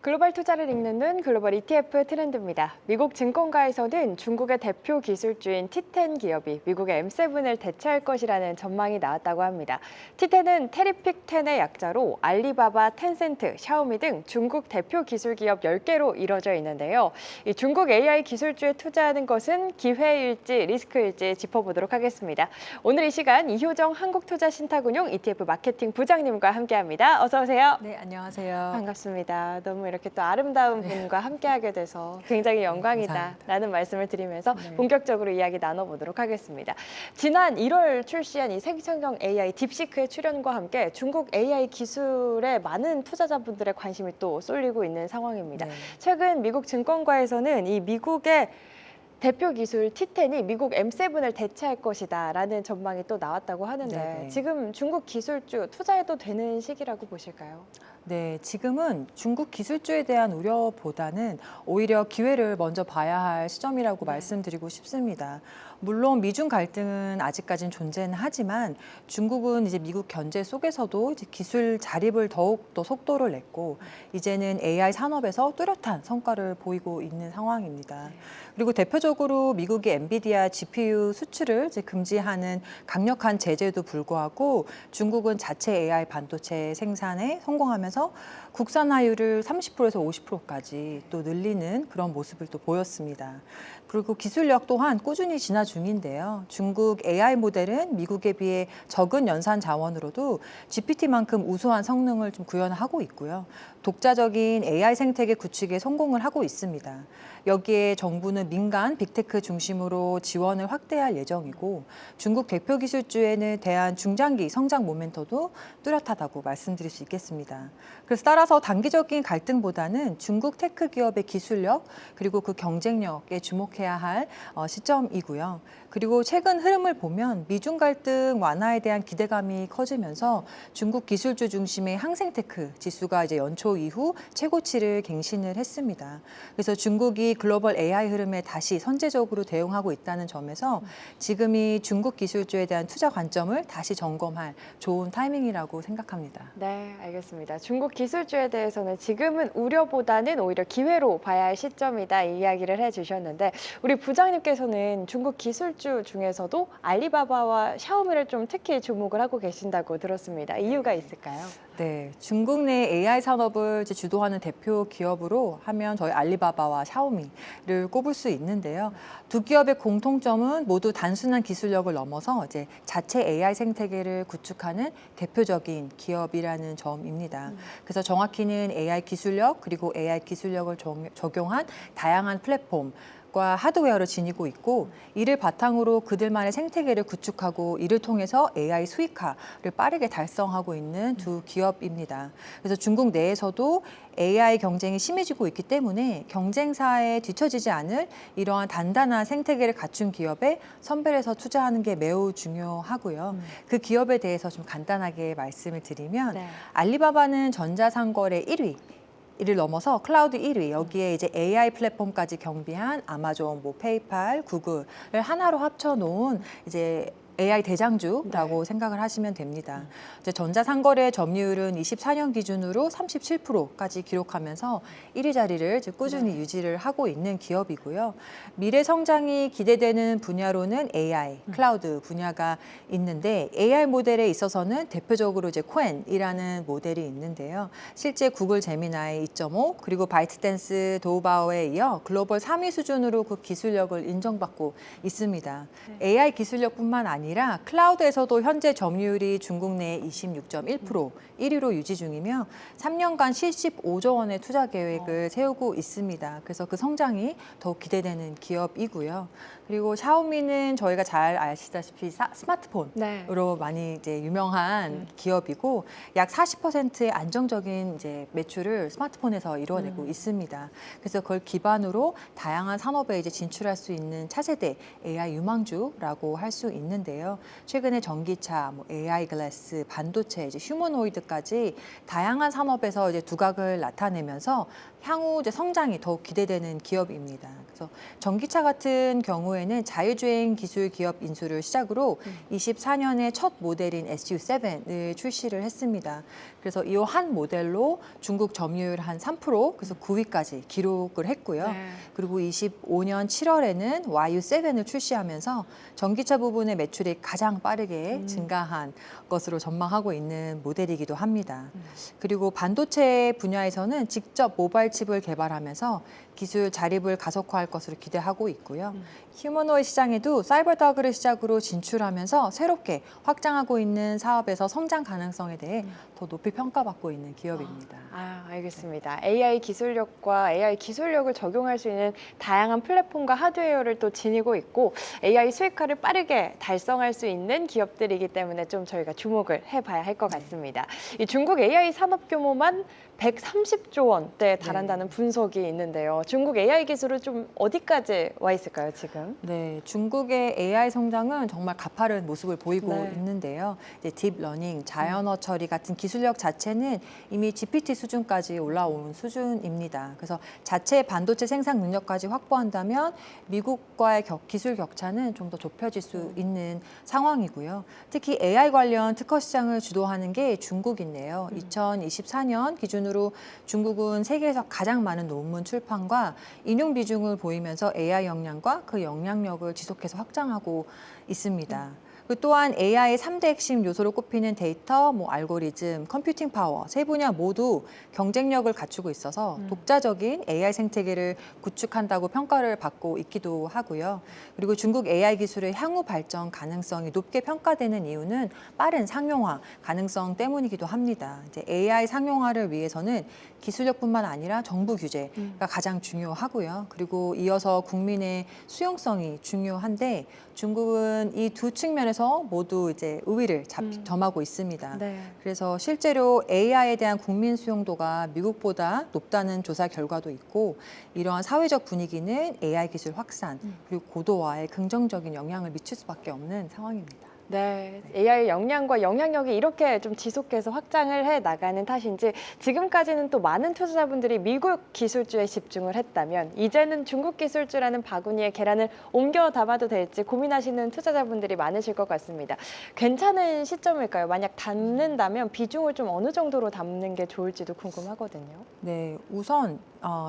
글로벌 투자를 읽는 눈 글로벌 ETF 트렌드입니다. 미국 증권가에서는 중국의 대표 기술주인 T10 기업이 미국의 M7을 대체할 것이라는 전망이 나왔다고 합니다. T10은 테리픽 10의 약자로 알리바바, 텐센트, 샤오미 등 중국 대표 기술 기업 10개로 이뤄져 있는데요. 이 중국 AI 기술주에 투자하는 것은 기회일지 리스크일지 짚어보도록 하겠습니다. 오늘 이 시간 이효정 한국투자신탁운용 ETF 마케팅 부장님과 함께합니다. 어서 오세요. 네, 안녕하세요. 반갑습니다. 너무 이렇게 또 아름다운 분과 함께하게 돼서 굉장히 영광이다라는 말씀을 드리면서 본격적으로 이야기 나눠보도록 하겠습니다. 지난 1월 출시한 이 생성형 AI 딥시크의 출현과 함께 중국 AI 기술에 많은 투자자분들의 관심이 또 쏠리고 있는 상황입니다. 최근 미국 증권가에서는 이 미국의 대표 기술 T10이 미국 M7을 대체할 것이다라는 전망이 또 나왔다고 하는데 지금 중국 기술주 투자해도 되는 시기라고 보실까요? 네, 지금은 중국 기술주에 대한 우려보다는 오히려 기회를 먼저 봐야 할 시점이라고 말씀드리고 싶습니다. 물론 미중 갈등은 아직까지는 존재는 하지만 중국은 이제 미국 견제 속에서도 이제 기술 자립을 더욱 더 속도를 냈고 이제는 AI 산업에서 뚜렷한 성과를 보이고 있는 상황입니다. 그리고 대표적으로 미국이 엔비디아 GPU 수출을 이제 금지하는 강력한 제재에도 불구하고 중국은 자체 AI 반도체 생산에 성공하면서 국산화율을 30%에서 50%까지 또 늘리는 그런 모습을 또 보였습니다. 그리고 기술력 또한 꾸준히 진화 중인데요. 중국 AI 모델은 미국에 비해 적은 연산 자원으로도 GPT만큼 우수한 성능을 좀 구현하고 있고요. 독자적인 AI 생태계 구축에 성공을 하고 있습니다. 여기에 정부는 민간 빅테크 중심으로 지원을 확대할 예정이고 중국 대표 기술주에는 대한 중장기 성장 모멘터도 뚜렷하다고 말씀드릴 수 있겠습니다. 그래서 따라서 단기적인 갈등보다는 중국 테크 기업의 기술력 그리고 그 경쟁력에 주목해야 할 시점이고요. 그리고 최근 흐름을 보면 미중 갈등 완화에 대한 기대감이 커지면서 중국 기술주 중심의 항생테크 지수가 이제 연초 이후 최고치를 갱신을 했습니다. 그래서 중국이 글로벌 AI 흐름에 다시 선제적으로 대응하고 있다는 점에서 지금이 중국 기술주에 대한 투자 관점을 다시 점검할 좋은 타이밍이라고 생각합니다. 네, 알겠습니다. 중국 기술주에 대해서는 지금은 우려보다는 오히려 기회로 봐야 할 시점이다 이 이야기를 해주셨는데 우리 부장님께서는 중국 기술주 중에서도 알리바바와 샤오미를 좀 특히 주목을 하고 계신다고 들었습니다. 이유가 있을까요? 네, 중국 내 AI 산업을 이제 주도하는 대표 기업으로 하면 저희 알리바바와 샤오미를 꼽을 수 있는데요. 두 기업의 공통점은 모두 단순한 기술력을 넘어서 이제 자체 AI 생태계를 구축하는 대표적인 기업이라는 점입니다. 그래서 정확히는 AI 기술력 그리고 AI 기술력을 적용한 다양한 플랫폼 과 하드웨어를 지니고 있고 이를 바탕으로 그들만의 생태계를 구축하고 이를 통해서 AI 수익화를 빠르게 달성하고 있는 두 기업입니다. 그래서 중국 내에서도 AI 경쟁이 심해지고 있기 때문에 경쟁사에 뒤처지지 않을 이러한 단단한 생태계를 갖춘 기업에 선별해서 투자하는 게 매우 중요하고요. 그 기업에 대해서 좀 간단하게 말씀을 드리면 알리바바는 전자상거래 1위, 이를 넘어서 클라우드 1위, 여기에 이제 AI 플랫폼까지 경비한 아마존, 페이팔, 구글을 하나로 합쳐놓은 이제 AI 대장주라고 생각을 하시면 됩니다. 이제 전자상거래 점유율은 24년 기준으로 37%까지 기록하면서 1위 자리를 이제 꾸준히 유지를 하고 있는 기업이고요. 미래 성장이 기대되는 분야로는 AI, 클라우드 분야가 있는데 AI 모델에 있어서는 대표적으로 이제 코엔이라는 모델이 있는데요. 실제 구글 제미나이 2.5 그리고 바이트댄스, 도우바오에 이어 글로벌 3위 수준으로 그 기술력을 인정받고 있습니다. AI 기술력뿐만 아니라 클라우드에서도 현재 점유율이 중국 내 26.1%, 1위로 유지 중이며 3년간 75조 원의 투자 계획을 세우고 있습니다. 그래서 그 성장이 더욱 기대되는 기업이고요. 그리고 샤오미는 저희가 잘 아시다시피 스마트폰으로 많이 이제 유명한 기업이고 약 40%의 안정적인 이제 매출을 스마트폰에서 이루어내고 있습니다. 그래서 그걸 기반으로 다양한 산업에 이제 진출할 수 있는 차세대 AI 유망주라고 할 수 있는데요. 있는데요. 최근에 전기차, AI 글래스, 반도체, 이제 휴머노이드까지 다양한 산업에서 이제 두각을 나타내면서 향후 이제 성장이 더욱 기대되는 기업입니다. 그래서 전기차 같은 경우에는 자율주행 기술 기업 인수를 시작으로 24년에 첫 모델인 SU7을 출시를 했습니다. 그래서 이 한 모델로 중국 점유율 한 3%, 그래서 9위까지 기록을 했고요. 네. 그리고 25년 7월에는 YU7을 출시하면서 전기차 부분의 매출이 가장 빠르게 증가한 것으로 전망하고 있는 모델이기도 합니다. 그리고 반도체 분야에서는 직접 모바일 칩을 개발하면서 기술 자립을 가속화할 것으로 기대하고 있고요. 휴머노이드 시장에도 사이버더그를 시작으로 진출하면서 새롭게 확장하고 있는 사업에서 성장 가능성에 대해 더 높이 평가받고 있는 기업입니다. 알겠습니다. AI 기술력과 AI 기술력을 적용할 수 있는 다양한 플랫폼과 하드웨어를 또 지니고 있고 AI 수익화를 빠르게 달성할 수 있는 기업들이기 때문에 좀 저희가 주목을 해봐야 할 것 같습니다. 이 중국 AI 산업 규모만 130조 원대에 달한다는 분석이 있는데요. 중국 AI 기술은 좀 어디까지 와 있을까요, 지금? 네, 중국의 AI 성장은 정말 가파른 모습을 보이고 네. 있는데요. 이제 딥러닝, 자연어 처리 같은 기술력 자체는 이미 GPT 수준까지 올라온 수준입니다. 그래서 자체 반도체 생산 능력까지 확보한다면 미국과의 기술 격차는 좀 더 좁혀질 수 있는 상황이고요. 특히 AI 관련 특허 시장을 주도하는 게 중국인데요. 2024년 기준으로 중국은 세계에서 가장 많은 논문 출판과 인용 비중을 보이면서 AI 역량과 그 영향력을 지속해서 확장하고 있습니다. 또한 AI의 3대 핵심 요소로 꼽히는 데이터, 알고리즘, 컴퓨팅 파워 세 분야 모두 경쟁력을 갖추고 있어서 독자적인 AI 생태계를 구축한다고 평가를 받고 있기도 하고요. 그리고 중국 AI 기술의 향후 발전 가능성이 높게 평가되는 이유는 빠른 상용화 가능성 때문이기도 합니다. 이제 AI 상용화를 위해서는 기술력뿐만 아니라 정부 규제가 가장 중요하고요. 그리고 이어서 국민의 수용성이 중요한데 중국은 이 두 측면에서 모두 이제 우위를 점하고 있습니다. 네. 그래서 실제로 AI에 대한 국민 수용도가 미국보다 높다는 조사 결과도 있고 이러한 사회적 분위기는 AI 기술 확산 그리고 고도화에 긍정적인 영향을 미칠 수밖에 없는 상황입니다. 네, AI 역량과 영향력이 이렇게 좀 지속해서 확장을 해 나가는 탓인지 지금까지는 또 많은 투자자분들이 미국 기술주에 집중을 했다면 이제는 중국 기술주라는 바구니에 계란을 옮겨 담아도 될지 고민하시는 투자자분들이 많으실 것 같습니다. 괜찮은 시점일까요? 만약 담는다면 비중을 좀 어느 정도로 담는 게 좋을지도 궁금하거든요. 네, 우선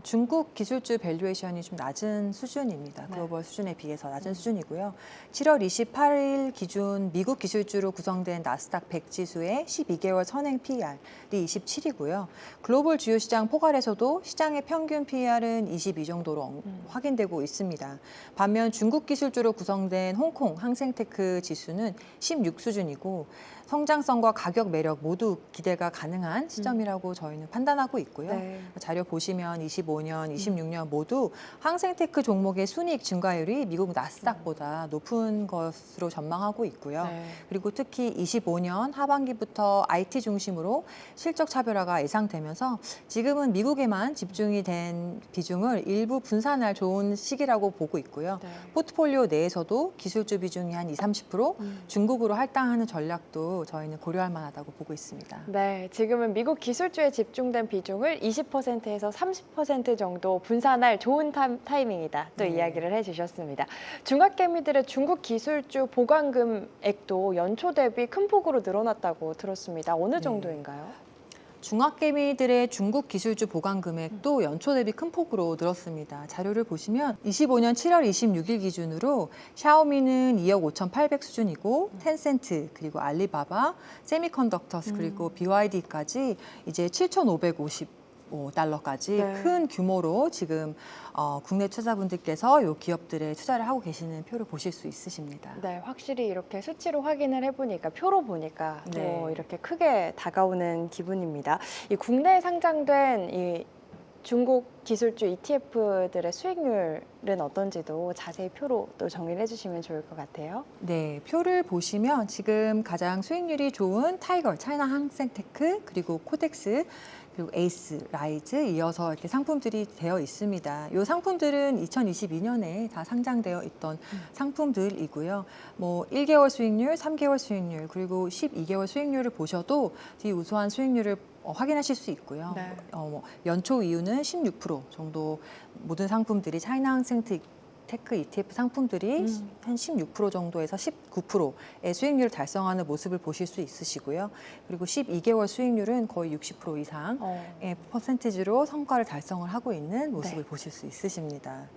중국 기술주 밸류에이션이 좀 낮은 수준입니다. 네. 글로벌 수준에 비해서 낮은 수준이고요. 7월 28일 기준 미국 기술주로 구성된 나스닥 100 지수의 12개월 선행 PER이 27이고요. 글로벌 주요 시장 포괄에서도 시장의 평균 PER은 22 정도로 확인되고 있습니다. 반면 중국 기술주로 구성된 홍콩 항생테크 지수는 16 수준이고 성장성과 가격 매력 모두 기대가 가능한 시점이라고 저희는 판단하고 있고요. 네. 자료 보시면 25년, 26년 모두 항생테크 종목의 순이익 증가율이 미국 나스닥보다 높은 것으로 전망하고 있고요. 네. 그리고 특히 25년 하반기부터 IT 중심으로 실적 차별화가 예상되면서 지금은 미국에만 집중이 된 비중을 일부 분산할 좋은 시기라고 보고 있고요. 네. 포트폴리오 내에서도 기술주 비중이 한 20, 30% 중국으로 할당하는 전략도 저희는 고려할 만하다고 보고 있습니다. 네, 지금은 미국 기술주에 집중된 비중을 20%에서 30% 정도 분산할 좋은 타이밍이다. 또 네. 이야기를 해주셨습니다. 중학개미들의 중국 기술주 보관금액도 연초 대비 큰 폭으로 늘어났다고 들었습니다. 어느 정도인가요? 중학개미들의 중국 기술주 보관 금액도 연초 대비 큰 폭으로 늘었습니다. 자료를 보시면 25년 7월 26일 기준으로 샤오미는 2억 5,800 수준이고 텐센트 그리고 알리바바, 세미컨덕터스 그리고 BYD까지 이제 7,550 달러까지 네. 큰 규모로 지금 국내 투자자분들께서 이 기업들에 투자를 하고 계시는 표를 보실 수 있으십니다. 네, 확실히 이렇게 수치로 확인을 해보니까 표로 보니까 또 네. 이렇게 크게 다가오는 기분입니다. 이 국내에 상장된 이 중국 기술주 ETF들의 수익률은 어떤지도 자세히 표로 또 정리를 해주시면 좋을 것 같아요. 네, 표를 보시면 지금 가장 수익률이 좋은 타이거, 차이나 항생테크, 그리고 코덱스, 그리고 에이스, 라이즈 이어서 이렇게 상품들이 되어 있습니다. 이 상품들은 2022년에 다 상장되어 있던 상품들이고요. 뭐 1개월 수익률, 3개월 수익률, 그리고 12개월 수익률을 보셔도 이 우수한 수익률을 확인하실 수 있고요. 네. 연초 이후는 16% 정도 모든 상품들이 차이나 항생테크 ETF 상품들이 한 16% 정도에서 19%의 수익률을 달성하는 모습을 보실 수 있으시고요. 그리고 12개월 수익률은 거의 60% 이상의 퍼센티지로 성과를 달성을 하고 있는 모습을 보실 수 있으십니다.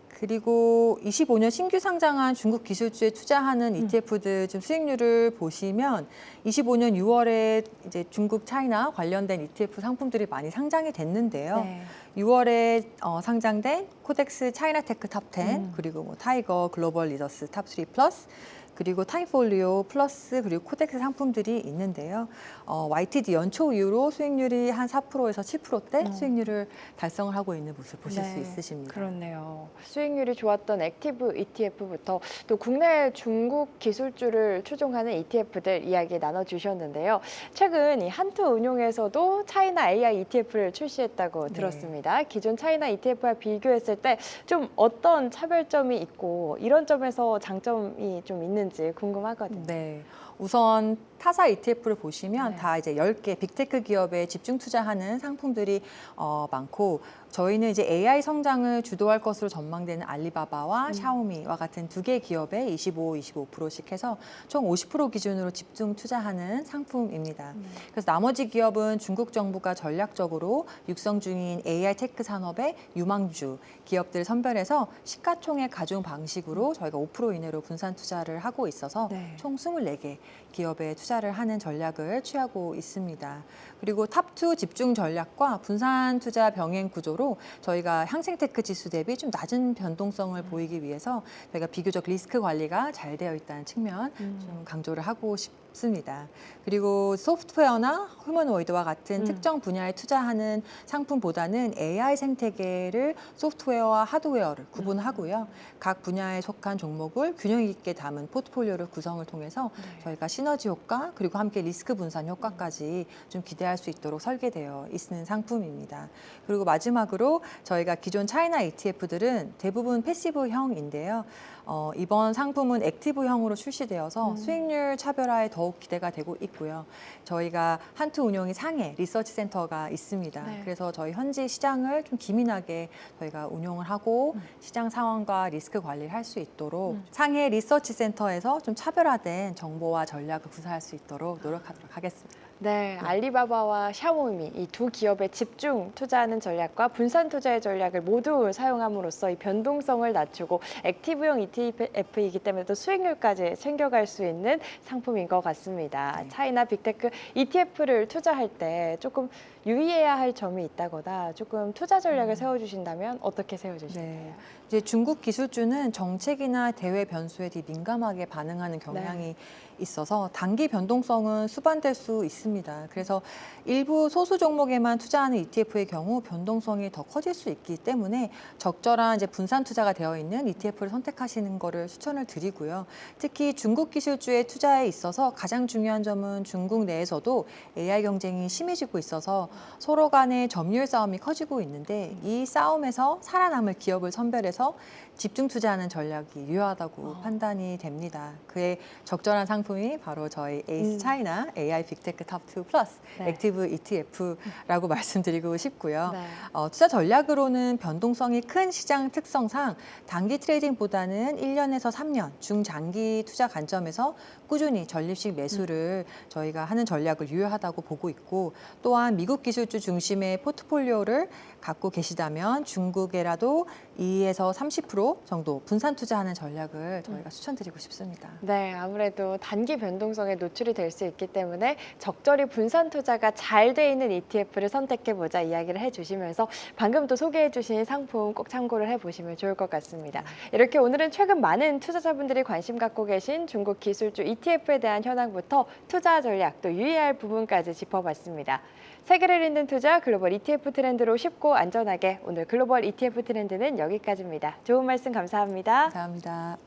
그리고 25년 신규 상장한 중국 기술주에 투자하는 ETF들 좀 수익률을 보시면 25년 6월에 이제 중국 차이나 관련된 ETF 상품들이 많이 상장이 됐는데요. 네. 6월에 상장된 코덱스 차이나테크 탑10 그리고 뭐 타이거 글로벌 리더스 탑3 플러스 그리고 타임폴리오 플러스 그리고 코덱스 상품들이 있는데요. YTD 연초 이후로 수익률이 한 4%에서 7%대 수익률을 달성을 하고 있는 모습을 보실 수 있으십니다. 그렇네요. 수익률이 좋았던 액티브 ETF부터 또 국내 중국 기술주를 추종하는 ETF들 이야기 나눠주셨는데요. 최근 이 한투운용에서도 차이나 AI ETF를 출시했다고 들었습니다. 기존 차이나 ETF와 비교했을 때 좀 어떤 차별점이 있고 이런 점에서 장점이 좀 있는지 궁금하거든요. 네. 우선 타사 ETF를 보시면 다 이제 10개 빅테크 기업에 집중 투자하는 상품들이 많고 저희는 이제 AI 성장을 주도할 것으로 전망되는 알리바바와 샤오미와 같은 2개 기업에 25%씩 해서 총 50% 기준으로 집중 투자하는 상품입니다. 그래서 나머지 기업은 중국 정부가 전략적으로 육성 중인 AI 테크 산업의 유망주 기업들 선별해서 시가총액 가중 방식으로 저희가 5% 이내로 분산 투자를 하고 있어서 총 24개 기업에 투자를 하는 전략을 취하고 있습니다. 그리고 탑2 집중 전략과 분산 투자 병행 구조로 저희가 향생테크 지수 대비 좀 낮은 변동성을 보이기 위해서 저희가 비교적 리스크 관리가 잘 되어 있다는 측면 좀 강조를 하고 싶습니다. 그리고 소프트웨어나 휴머노이드와 같은 특정 분야에 투자하는 상품보다는 AI 생태계를 소프트웨어와 하드웨어를 구분하고요. 각 분야에 속한 종목을 균형 있게 담은 포트폴리오를 구성을 통해서 저희가 시너지 효과 그리고 함께 리스크 분산 효과까지 좀 기대할 수 있도록 설계되어 있는 상품입니다. 그리고 마지막으로 저희가 기존 차이나 ETF들은 대부분 패시브형인데요. 이번 상품은 액티브형으로 출시되어서 수익률 차별화에 더욱 기대가 되고 있고요. 저희가 한투운용이 상해 리서치 센터가 있습니다. 그래서 저희 현지 시장을 좀 기민하게 저희가 운용을 하고 시장 상황과 리스크 관리를 할 수 있도록 상해 리서치 센터에서 좀 차별화된 정보와 전략을 구사할 수 있도록 노력하도록 하겠습니다. 네, 알리바바와 샤오미 이 두 기업에 집중 투자하는 전략과 분산 투자의 전략을 모두 사용함으로써 이 변동성을 낮추고 액티브형 ETF이기 때문에 또 수익률까지 챙겨갈 수 있는 상품인 것 같습니다. 차이나 빅테크 ETF를 투자할 때 조금 유의해야 할 점이 있다거나 조금 투자 전략을 세워주신다면 어떻게 세워주실까요? 이제 중국 기술주는 정책이나 대외 변수에 되게 민감하게 반응하는 경향이 있어서 단기 변동성은 수반될 수 있습니다. 그래서 일부 소수 종목에만 투자하는 ETF의 경우 변동성이 더 커질 수 있기 때문에 적절한 이제 분산 투자가 되어 있는 ETF를 선택하시는 것을 추천을 드리고요. 특히 중국 기술주의 투자에 있어서 가장 중요한 점은 중국 내에서도 AI 경쟁이 심해지고 있어서 서로 간의 점유율 싸움이 커지고 있는데 이 싸움에서 살아남을 기업을 선별해서 집중 투자하는 전략이 유효하다고 판단이 됩니다. 그에 적절한 상품이 바로 저희 에이스 차이나 AI 빅테크 탑2 플러스 액티브 ETF라고 말씀드리고 싶고요. 투자 전략으로는 변동성이 큰 시장 특성상 단기 트레이딩보다는 1년에서 3년 중장기 투자 관점에서 꾸준히 전립식 매수를 저희가 하는 전략을 유효하다고 보고 있고 또한 미국 기술주 중심의 포트폴리오를 갖고 계시다면 중국에라도 2에서 30% 정도 분산 투자하는 전략을 저희가 추천드리고 싶습니다. 네, 아무래도 단기 변동성에 노출이 될 수 있기 때문에 적절히 분산 투자가 잘 돼 있는 ETF를 선택해보자 이야기를 해주시면서 방금 또 소개해주신 상품 꼭 참고를 해보시면 좋을 것 같습니다. 이렇게 오늘은 최근 많은 투자자분들이 관심 갖고 계신 중국 기술주 ETF에 대한 현황부터 투자 전략 또 유의할 부분까지 짚어봤습니다. 세계를 잇는 투자 글로벌 ETF 트렌드로 쉽고 안전하게 오늘 글로벌 ETF 트렌드는 여기까지입니다. 좋은 말씀 감사합니다. 감사합니다.